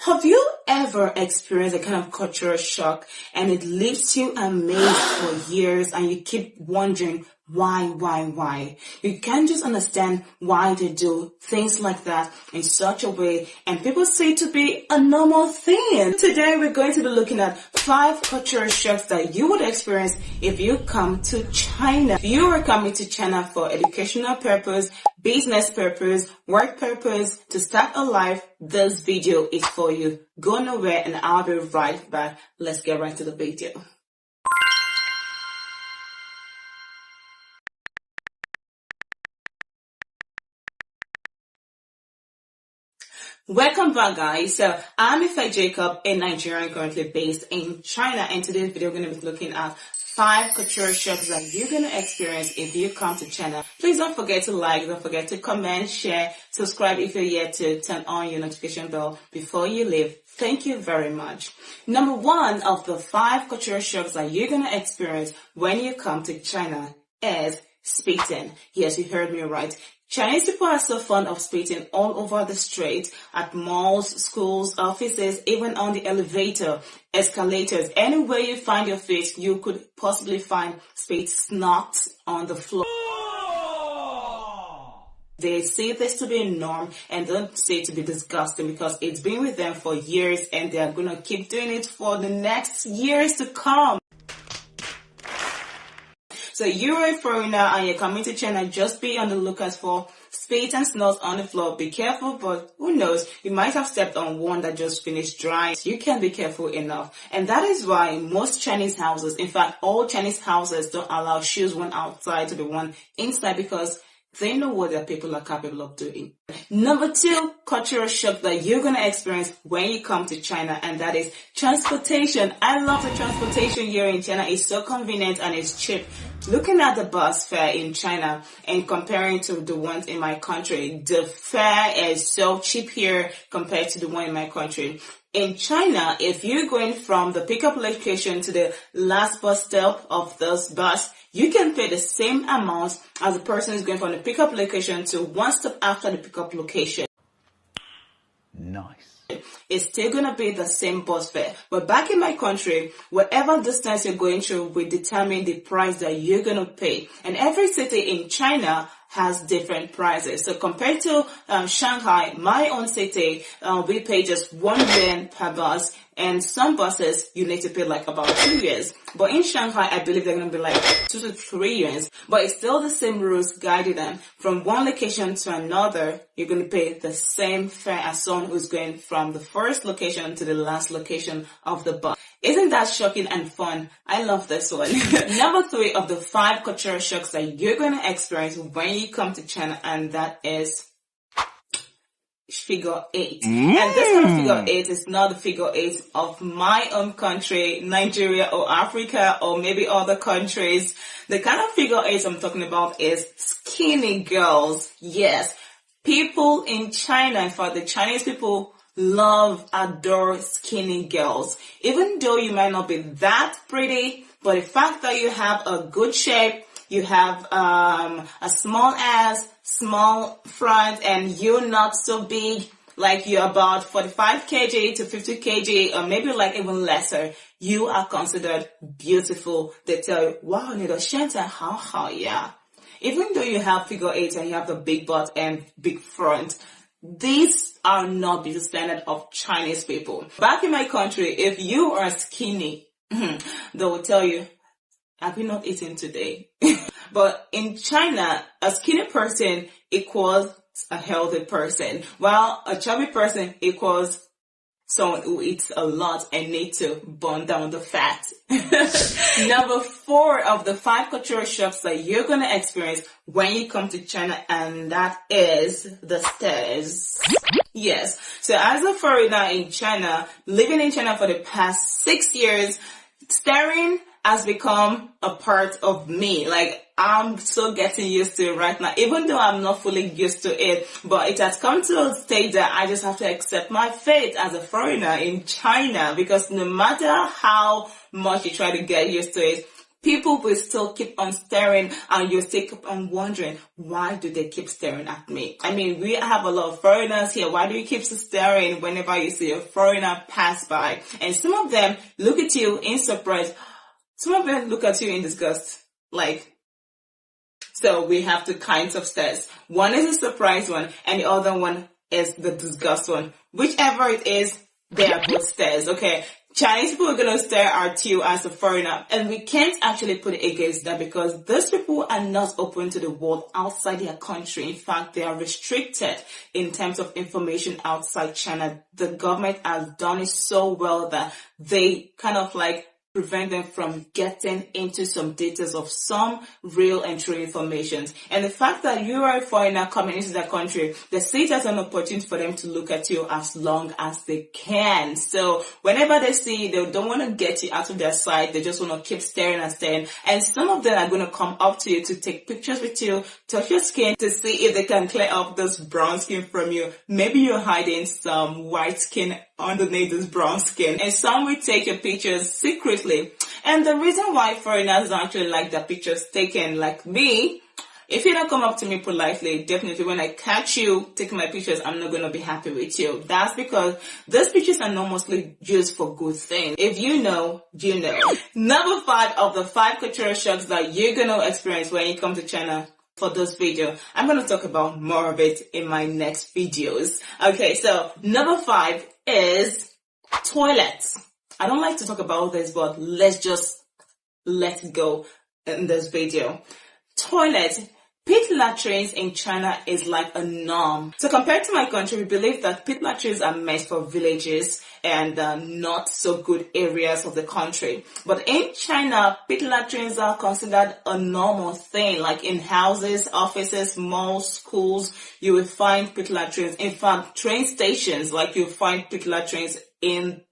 Have you ever experienced a kind of cultural shock and it leaves you amazed for years and you keep wondering why? You can't just understand why they do things like that in such a way, and people say it to be a normal thing. Today we're going to be looking at 5 cultural shocks that you would experience if you come to China. If you are coming to China for educational purpose, business purpose, work purpose, to start a life, this video is for you. Go nowhere and I'll be right back. Let's get right to the video. Welcome back, guys. So I'm Ife Jacob, a Nigerian currently based in China, and today's video we're going to be looking at 5 cultural shocks that you're going to experience if you come to China. Please don't forget to like, don't forget to comment, share, subscribe if you're yet to turn on your notification bell before you leave. Thank you very much. Number 1 of the 5 cultural shocks that you're going to experience when you come to China is spitting. Yes, you heard me right. Chinese people are so fond of spitting all over the street, at malls, schools, offices, even on the elevator, escalators. Anywhere you find your feet, you could possibly find spit knocked on the floor. They see this to be a norm and don't say it to be disgusting because it's been with them for years and they are going to keep doing it for the next years to come. So you're a foreigner and you're coming to China, just be on the lookout for spit and snots on the floor. Be careful, but who knows, you might have stepped on one that just finished drying. You can't be careful enough. And that is why most Chinese houses, in fact, all Chinese houses don't allow shoes worn outside to be worn inside because they know what their people are capable of doing. Number 2 cultural shock that you're going to experience when you come to China, and that is transportation. I love the transportation here in China. It's so convenient and it's cheap. Looking at the bus fare in China and comparing to the ones in my country, the fare is so cheap here compared to the one in my country. In China, if you're going from the pickup location to the last bus stop of this bus, you can pay the same amount as the person who's going from the pickup location to one stop after the pickup location. Nice. It's still going to be the same bus fare. But back in my country, whatever distance you're going through will determine the price that you're going to pay. And every city in China has different prices. So compared to Shanghai, my own city, we pay just 1 yuan per bus. And some buses, you need to pay like about 2 yuan. But in Shanghai, I believe they're going to be like 2 to 3 yuan. But it's still the same rules guiding them. From one location to another, you're going to pay the same fare as someone who's going from the first location to the last location of the bus. Isn't that shocking and fun? I love this one. Number 3 of the 5 cultural shocks that you're going to experience when you come to China, and that is figure 8. And this kind of figure 8 is not the figure 8 of my own country, Nigeria or Africa or maybe other countries. The kind of figure 8 I'm talking about is skinny girls. Yes, people in China, in fact, the Chinese people adore skinny girls. Even though you might not be that pretty, but the fact that you have a good shape, you have a small ass, small front, and you're not so big, like you're about 45 kg to 50 kg, or maybe like even lesser, you are considered beautiful. They tell you, wow, how, yeah. Even though you have figure 8 and you have the big butt and big front, these are not the standard of Chinese people. Back in my country, if you are skinny, they will tell you, have you not eaten today? But in China, a skinny person equals a healthy person, while a chubby person equals someone who eats a lot and needs to burn down the fat. Number 4 of the 5 cultural shocks that you're going to experience when you come to China, and that is the stairs. Yes. So as a foreigner in China, living in China for the past 6 years, staring has become a part of me. Like, I'm so getting used to it right now, even though I'm not fully used to it. But it has come to a stage that I just have to accept my fate as a foreigner in China, because no matter how much you try to get used to it, people will still keep on staring, and you'll still keep on wondering, why do they keep staring at me? I mean, we have a lot of foreigners here. Why do you keep staring whenever you see a foreigner pass by? And some of them look at you in surprise. Some of them look at you in disgust. So we have two kinds of stares. One is a surprise one, and the other one is the disgust one. Whichever it is, they are both stares, okay? Chinese people are going to stare at you as a foreigner, and we can't actually put it against that because those people are not open to the world outside their country. In fact, they are restricted in terms of information outside China. The government has done it so well that they kind of prevent them from getting into some details of some real and true information. And the fact that you are a foreigner coming into their country, they see it as an opportunity for them to look at you as long as they can. So whenever they see you, they don't want to get you out of their sight. They just want to keep staring and staring. And some of them are going to come up to you to take pictures with you, touch your skin to see if they can clear up this brown skin from you. Maybe you're hiding some white skin underneath this brown skin, and some will take your pictures secretly. And the reason why foreigners don't actually like their pictures taken, like me, if you don't come up to me politely, definitely when I catch you taking my pictures, I'm not going to be happy with you. That's because those pictures are not mostly used for good things. If you know, you know. Number 5 of the 5 cultural shocks that you're going to experience when you come to China. For this video, I'm going to talk about more of it in my next videos. Okay, so number 5 is toilets. I don't like to talk about this, but let's just let it go in this video. Toilets. Pit latrines in China is like a norm. So compared to my country, we believe that pit latrines are meant for villages and not so good areas of the country. But in China, pit latrines are considered a normal thing. Like in houses, offices, malls, schools, you will find pit latrines. In fact, train stations, you'll find pit latrines in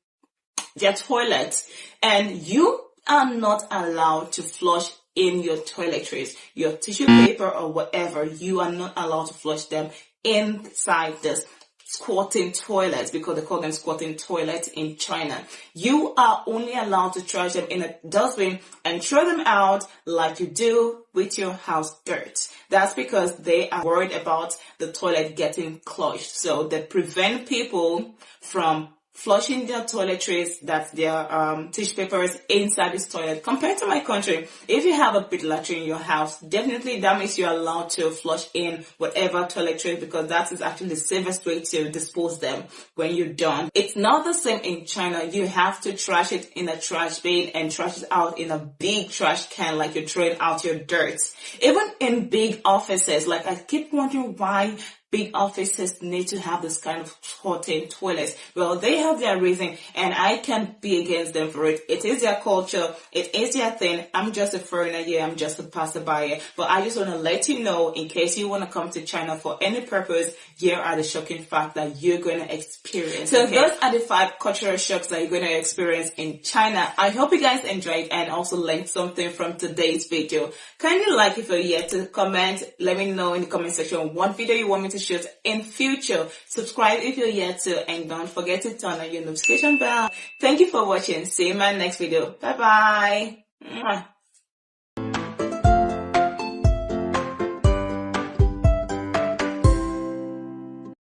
their toilets. And you are not allowed to flush in your toiletries, your tissue paper or whatever. You are not allowed to flush them inside this squatting toilets, because they call them squatting toilets in China. You are only allowed to trash them in a dustbin and throw them out like you do with your house dirt. That's because they are worried about the toilet getting clogged. So they prevent people from flushing their toiletries, that's their tissue papers, inside this toilet. Compared to my country, if you have a pit latrine in your house, definitely that means you're allowed to flush in whatever toiletries, because that is actually the safest way to dispose them when you're done. It's not the same in China. You have to trash it in a trash bin and trash it out in a big trash can, like you're throwing out your dirt. Even in big offices, I keep wondering why big offices need to have this kind of squatting toilets. Well, they have their reason, and I can't be against them for it. It is their culture. It is their thing. I'm just a foreigner here. I'm just a passerby. But I just want to let you know, in case you want to come to China for any purpose, here are the shocking facts that you're going to experience. So those are the 5 cultural shocks that you're going to experience in China. I hope you guys enjoyed and also learned something from today's video. Kindly like if you're yet to comment. Let me know in the comment section what video you want me to shoot in future. Subscribe if you're yet to, and don't forget to turn on your notification bell. Thank you for watching. See you in my next video. Bye bye.